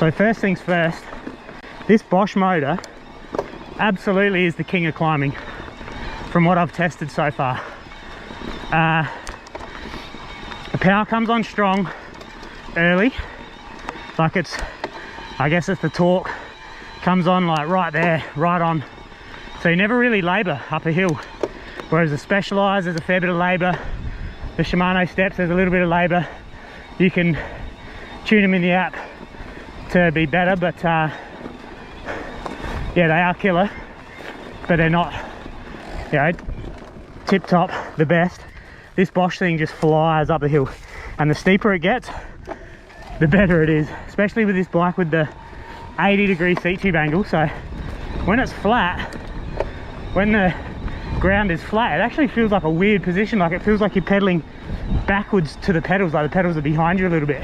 So first things first, this Bosch motor absolutely is the king of climbing from what I've tested so far. The power comes on strong early, like I guess it's the torque comes on like right there, right on. So you never really labour up a hill. Whereas the Specialized, there's a fair bit of labour. The Shimano steps, there's a little bit of labour. You can tune them in the app to be better, but yeah, they are killer, but they're not, you know, tip top, the best. This Bosch thing just flies up the hill, and the steeper it gets, the better it is, especially with this bike with the 80-degree seat tube angle. So when it's flat, when the ground is flat, it actually feels like a weird position, like it feels like you're pedaling backwards to the pedals, like the pedals are behind you a little bit,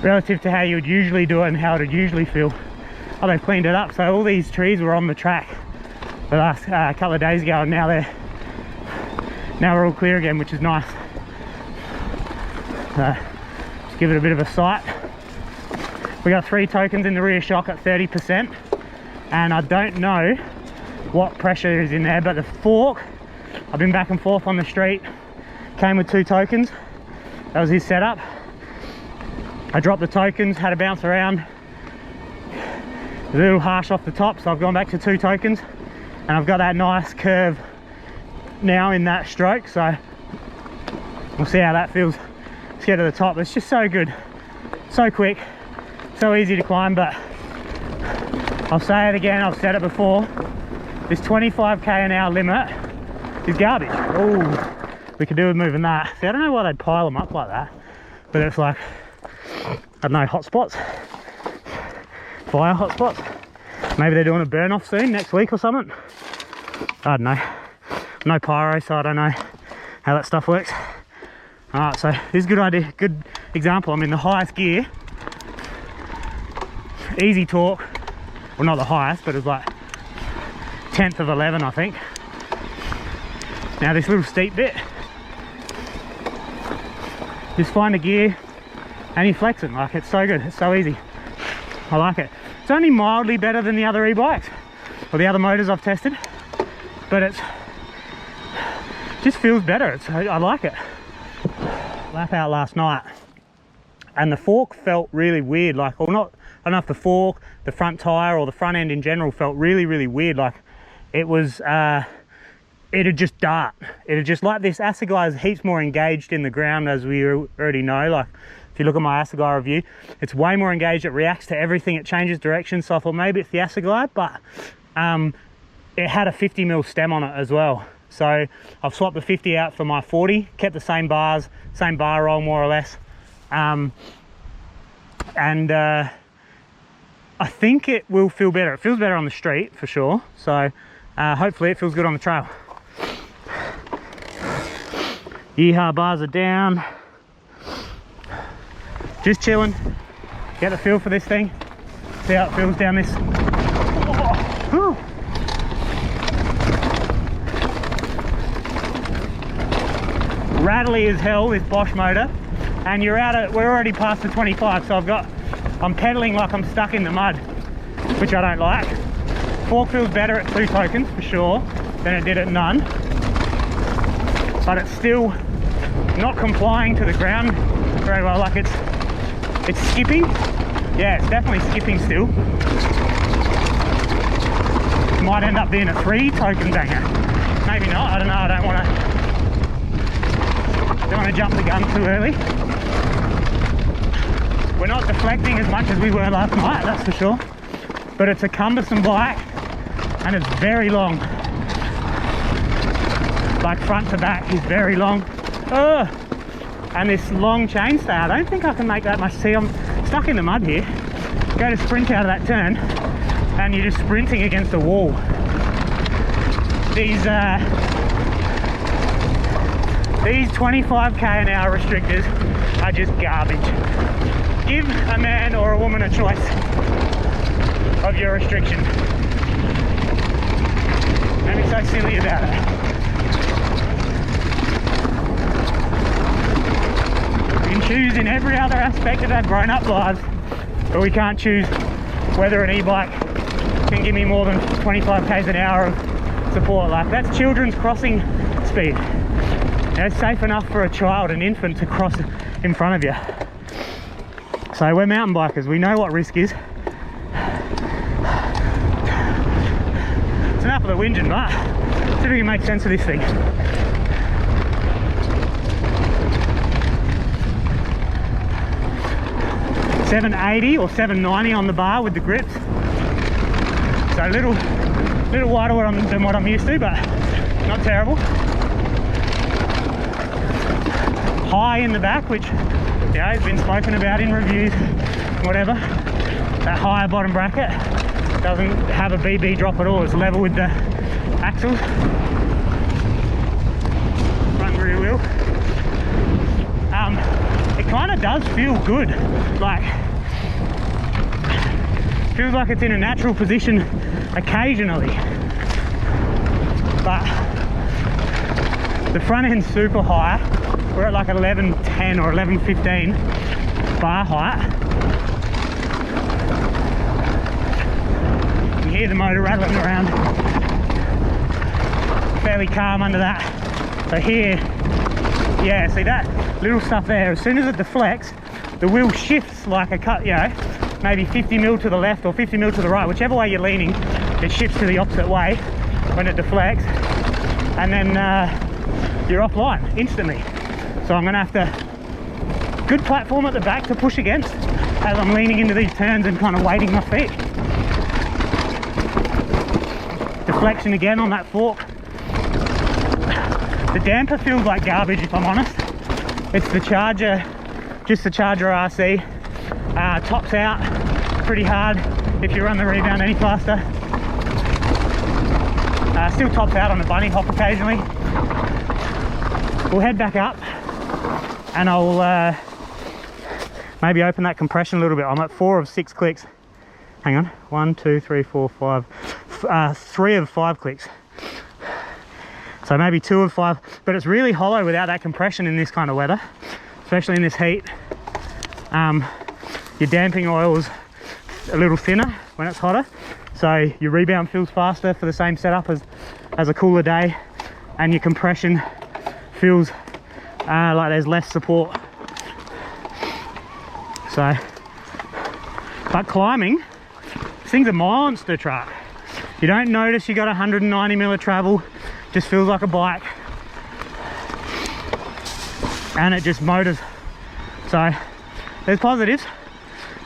relative to how you would usually do it and how it would usually feel. Oh, they've cleaned it up, so all these trees were on the track the last couple of days ago, and now we're all clear again, which is nice. Just give it a bit of a sight. We got 3 tokens in the rear shock at 30%, and I don't know what pressure is in there, but the fork, I've been back and forth on the street, came with 2 tokens. That was his setup. I dropped the tokens, had a bounce around, a little harsh off the top, so I've gone back to 2 tokens, and I've got that nice curve now in that stroke, so we'll see how that feels. Let's get to the top. It's just so good, so quick, so easy to climb. But I'll say it again, I've said it before, this 25k an hour limit is garbage. Oh, we could do with moving that. See, I don't know why they'd pile them up like that, but it's like, I don't know, hotspots, fire hotspots. Maybe they're doing a burn off soon, next week or something. I don't know. No pyro, so I don't know how that stuff works. All right, so this is a good idea, good example. I'm in the highest gear, easy torque. Well, not the highest, but it was like 10th of 11, I think. Now this little steep bit, just find a gear and you flex it. Like, it's so good, it's so easy. I like it. It's only mildly better than the other e-bikes or the other motors I've tested, but it's just feels better. I like it. Lap out last night, and the fork felt really weird. Like, or not, I don't know if the fork, the front tire, or the front end in general felt really, really weird. Like it was, it'd just dart. It'd just, like, this Assegai is heaps more engaged in the ground, as we already know. Like, if you look at my Assegai review, it's way more engaged. It reacts to everything. It changes direction. So I thought maybe it's the Assegai, but it had a 50mm stem on it as well. So I've swapped the 50 out for my 40, kept the same bars, same bar roll more or less. I think it will feel better. It feels better on the street for sure. So hopefully it feels good on the trail. Yeehaw bars are down. Just chilling. Get the feel for this thing. See how it feels down this. Whew. Rattly as hell, this Bosch motor, and we're already past the 25, so I'm pedaling like I'm stuck in the mud, which I don't like. Fork feels better at 2 tokens for sure than it did at none, but it's still not complying to the ground very well. Like it's skipping. Yeah, it's definitely skipping still. Might end up being a 3 token banger. Maybe not, I don't know. I don't want to jump the gun too early. We're not deflecting as much as we were last night, that's for sure. But it's a cumbersome bike and it's very long. Like, front to back is very long. And this long chainstay, I don't think I can make that much. See, I'm stuck in the mud here. Go to sprint out of that turn and you're just sprinting against a wall. These 25k an hour restrictors are just garbage. Give a man or a woman a choice of your restriction. Don't be so silly about it. can choose in every other aspect of our grown-up lives, but we can't choose whether an e-bike can give me more than 25 k's an hour of support. Like, that's children's crossing speed. It's safe enough for a child, an infant, to cross in front of you. So we're mountain bikers, we know what risk is. It's enough of the whinging, but see if we can make sense of this thing. $780 or $790 on the bar with the grips. So a little wider than what I'm used to, but not terrible. High in the back, which, you know, has been spoken about in reviews, whatever. That higher bottom bracket doesn't have a BB drop at all. It's level with the axles. Front and rear wheel. It kind of does feel good. Like, feels like it's in a natural position occasionally, but the front end's super high. We're at like 1110 or 1115 bar height. You hear the motor rattling around. Fairly calm under that. So here, yeah, see that little stuff there, as soon as it deflects, the wheel shifts like a cut, you know, maybe 50 mil to the left or 50 mil to the right, whichever way you're leaning, it shifts to the opposite way when it deflects, and then you're offline instantly. So I'm gonna have to, good platform at the back to push against as I'm leaning into these turns and kind of weighting my feet. Deflection again on that fork. The damper feels like garbage, if I'm honest. It's the Charger, just the Charger RC. Tops out pretty hard if you run the rebound any faster. Still tops out on the bunny hop occasionally. We'll head back up and I'll maybe open that compression a little bit. I'm at 4 of 6 clicks. Hang on, 1, 2, 3, 4, 5, 3 of 5 clicks. So maybe 2 of 5, but it's really hollow without that compression in this kind of weather, especially in this heat. Your damping oil's a little thinner when it's hotter, so your rebound feels faster for the same setup as a cooler day, and your compression feels like there's less support. So, but climbing, this thing's a monster truck. You don't notice you got 190 mil of travel, just feels like a bike, and it just motors. So there's positives,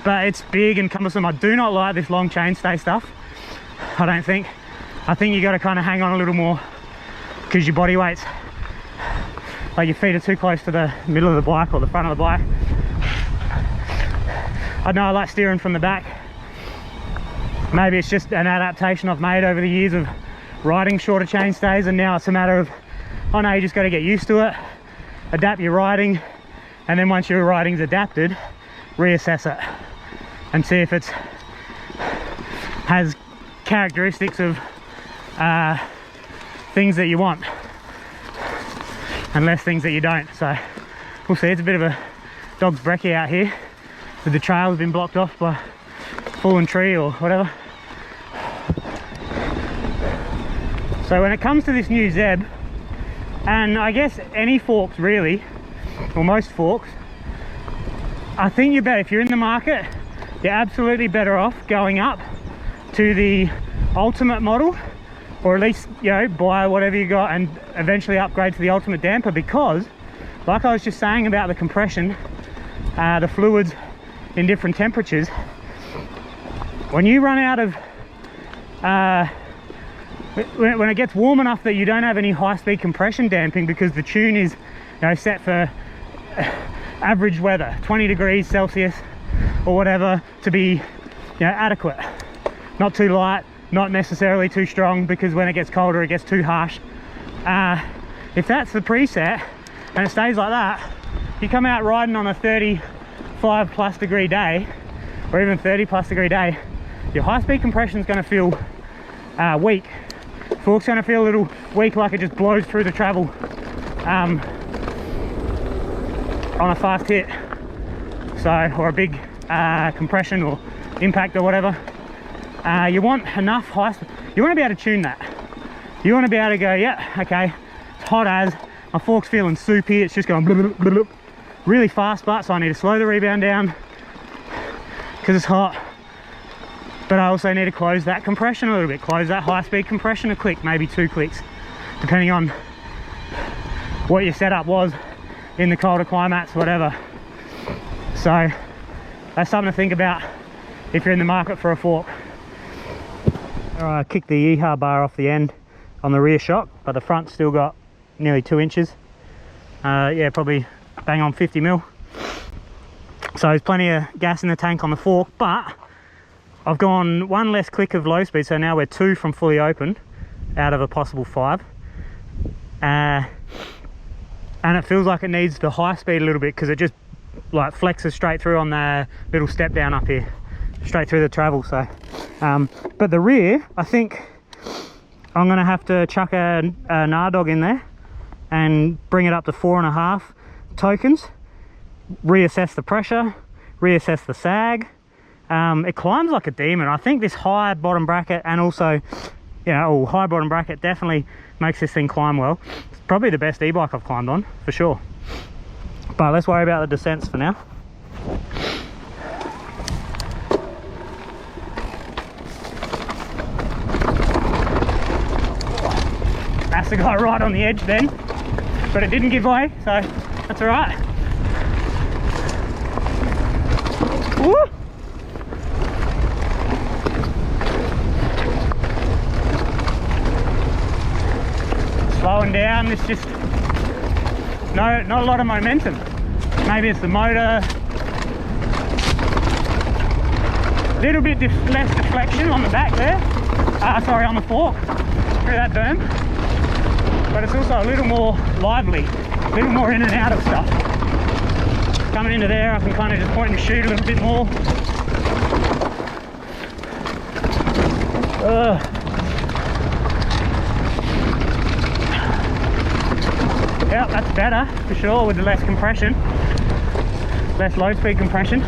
but it's big and cumbersome. I do not like this long chainstay stuff. I don't think. I think you got to kind of hang on a little more because your body weight's, like, your feet are too close to the middle of the bike or the front of the bike. I know I like steering from the back. Maybe it's just an adaptation I've made over the years of riding shorter chainstays, and now it's a matter of, oh no, you just got to get used to it, adapt your riding, and then once your riding's adapted, reassess it and see if it's has characteristics of things that you want and less things that you don't. So we'll see. It's a bit of a dog's brekkie out here. The trail has been blocked off by a fallen tree or whatever. So when it comes to this new Zeb, and I guess any forks really, or most forks, I think you're better, if you're in the market, you're absolutely better off going up to the ultimate model, or at least, you know, buy whatever you got and eventually upgrade to the ultimate damper, because like I was just saying about the compression, the fluids in different temperatures, when you run out of when it gets warm enough that you don't have any high-speed compression damping because the tune is, you know, set for average weather, 20 degrees Celsius or whatever, to be, you know, adequate. Not too light, not necessarily too strong, because when it gets colder it gets too harsh. If that's the preset and it stays like that, you come out riding on a 35 plus degree day, or even 30 plus degree day, your high-speed compression is going to feel weak. Fork's going to feel a little weak, like it just blows through the travel on a fast hit. so, or a big compression or impact or whatever. You want enough high speed. You want to be able to tune that. You want to be able to go, yeah, okay, it's hot as, my fork's feeling soupy, it's just going blub, blub, blub, blub. Really fast, but so I need to slow the rebound down because it's hot. But I also need to close that compression a little bit, close that high speed compression a click, maybe 2 clicks, depending on what your setup was in the colder climates, whatever. So that's something to think about if you're in the market for a fork. I kicked the EHA bar off the end on the rear shock, but the front's still got nearly 2 inches. Yeah, probably bang on 50 mil. So there's plenty of gas in the tank on the fork, but I've gone 1 less click of low speed, so now we're 2 from fully open out of a possible 5. And it feels like it needs the high speed a little bit because it just like flexes straight through on the little step down up here, straight through the travel. So but the rear, I think I'm gonna have to chuck a Nardog in there and bring it up to 4.5 tokens, reassess the pressure, reassess the sag. It climbs like a demon. I think this high bottom bracket and also, you know, high bottom bracket definitely makes this thing climb well. It's probably the best e-bike I've climbed on, for sure. But let's worry about the descents for now. That's the guy right on the edge then, but it didn't give way, so that's all right. Woo! Slowing down, it's just not a lot of momentum. Maybe it's the motor. Little bit less deflection on the back there. Sorry, on the fork through that berm. But it's also a little more lively, a little more in and out of stuff. Coming into there, I can kind of just point and shoot a little bit more. Yeah, that's better for sure with the less compression, less low speed compression.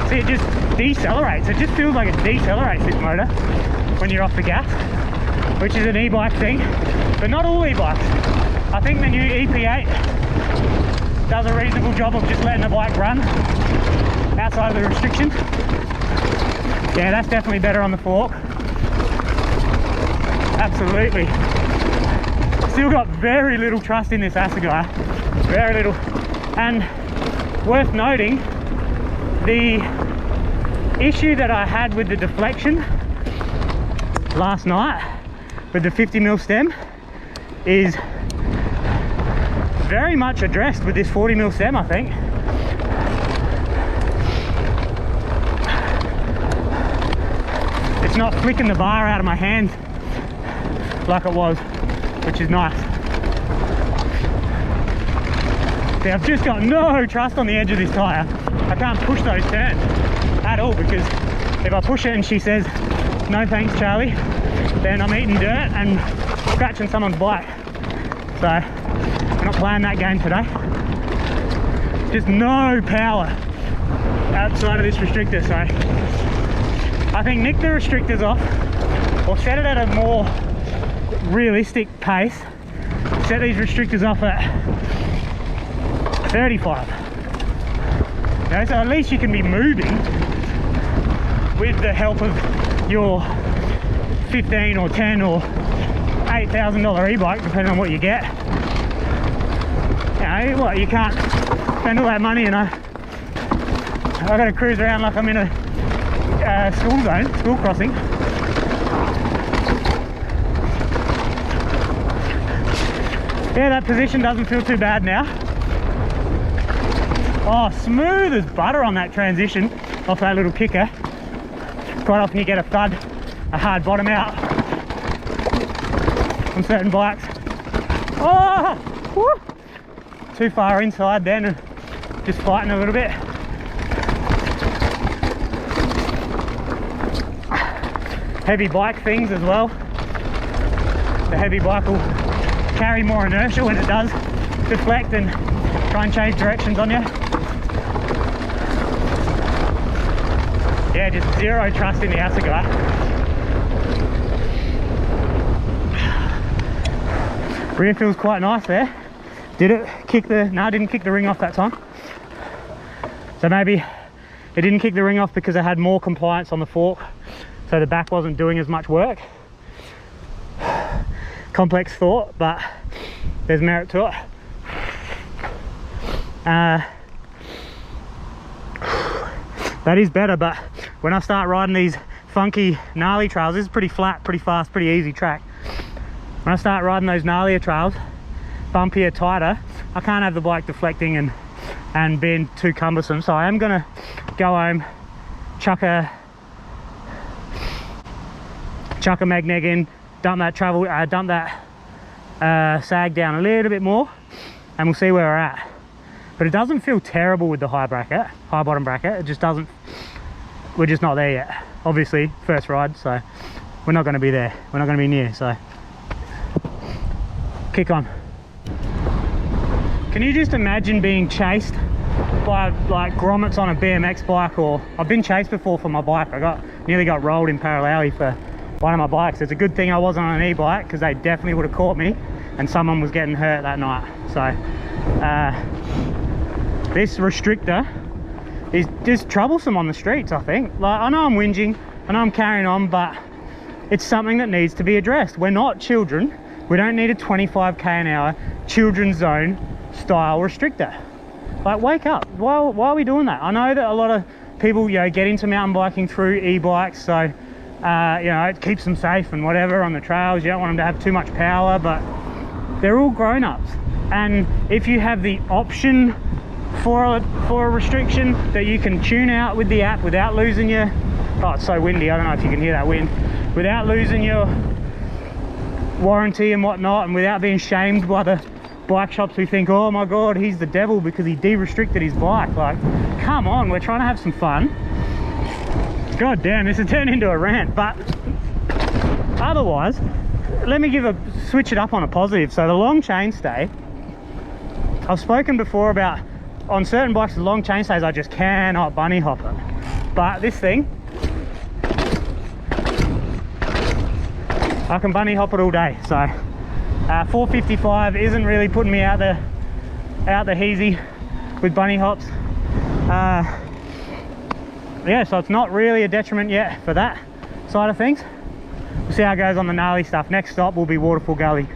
See, it just decelerates. It just feels like it decelerates, this motor, when you're off the gas, which is an e-bike thing, but not all e-bikes. I think the new EP8 does a reasonable job of just letting the bike run outside of the restrictions. Yeah, that's definitely better on the fork. Absolutely. Still got very little trust in this Assegai, very little. And worth noting, the issue that I had with the deflection last night with the 50mm stem is very much addressed with this 40mm stem, I think. It's not flicking the bar out of my hand like it was, which is nice. See, I've just got no trust on the edge of this tyre. I can't push those turns at all, because if I push it and she says, no thanks Charlie, then I'm eating dirt and scratching someone's bike. So, I'm not playing that game today. Just no power outside of this restrictor, so I think nick the restrictors off, or set it at a more realistic pace. Set these restrictors off at 35. You know, so at least you can be moving with the help of your 15 or 10 or $8,000 e-bike, depending on what you get. You know, what, you can't spend all that money and I gotta cruise around like I'm in a school zone, school crossing. Yeah, that position doesn't feel too bad now. Oh, smooth as butter on that transition off that little kicker. Quite often you get a thud, a hard bottom out on certain bikes. Oh, whoo, too far inside then and just fighting a little bit. Heavy bike things as well. The heavy bike will carry more inertia when it does deflect and try and change directions on you. Yeah, just zero trust in the Assegai. Rear feels quite nice there. Did it kick the, no, it didn't kick the ring off that time. So maybe it didn't kick the ring off because it had more compliance on the fork, so the back wasn't doing as much work. Complex thought, but there's merit to it. That is better, but when I start riding these funky gnarly trails, this is pretty flat, pretty fast, pretty easy track. When I start riding those gnarlier trails, bumpier, tighter, I can't have the bike deflecting and being too cumbersome. So I am gonna go home, chuck a mag neg in, dump that sag down a little bit more, and we'll see where we're at. But it doesn't feel terrible with the high bottom bracket. It just doesn't, we're just not there yet. Obviously, first ride, so we're not gonna be there. We're not gonna be near, so kick on. Can you just imagine being chased by like grommets on a BMX bike? Or I've been chased before for my bike. I nearly got rolled in Paralawi for one of my bikes. It's a good thing I wasn't on an e-bike, because they definitely would have caught me and someone was getting hurt that night. So this restrictor is just troublesome on the streets, I think. Like, I know I'm whinging, I know I'm carrying on, but it's something that needs to be addressed. We're not children. We don't need a 25k an hour children's zone style restrictor. Like, wake up. Why are we doing that? I know that a lot of people, you know, get into mountain biking through e-bikes, so you know, it keeps them safe and whatever on the trails. You don't want them to have too much power, but they're all grown-ups. And if you have the option for a restriction that you can tune out with the app without losing your, oh, it's so windy, I don't know if you can hear that wind, without losing your warranty and whatnot, and without being shamed by the bike shops who think, oh my god, he's the devil because he de-restricted his bike. Like, come on, we're trying to have some fun. God damn, this has turned into a rant. But otherwise, let me switch it up on a positive. So the long chainstay, I've spoken before about, on certain bikes with long chainstays, I just cannot bunny hop it. But this thing, I can bunny hop it all day. So 455 isn't really putting me out the heezy with bunny hops. Yeah, so it's not really a detriment yet for that side of things. We'll see how it goes on the gnarly stuff. Next stop will be Waterfall Gully.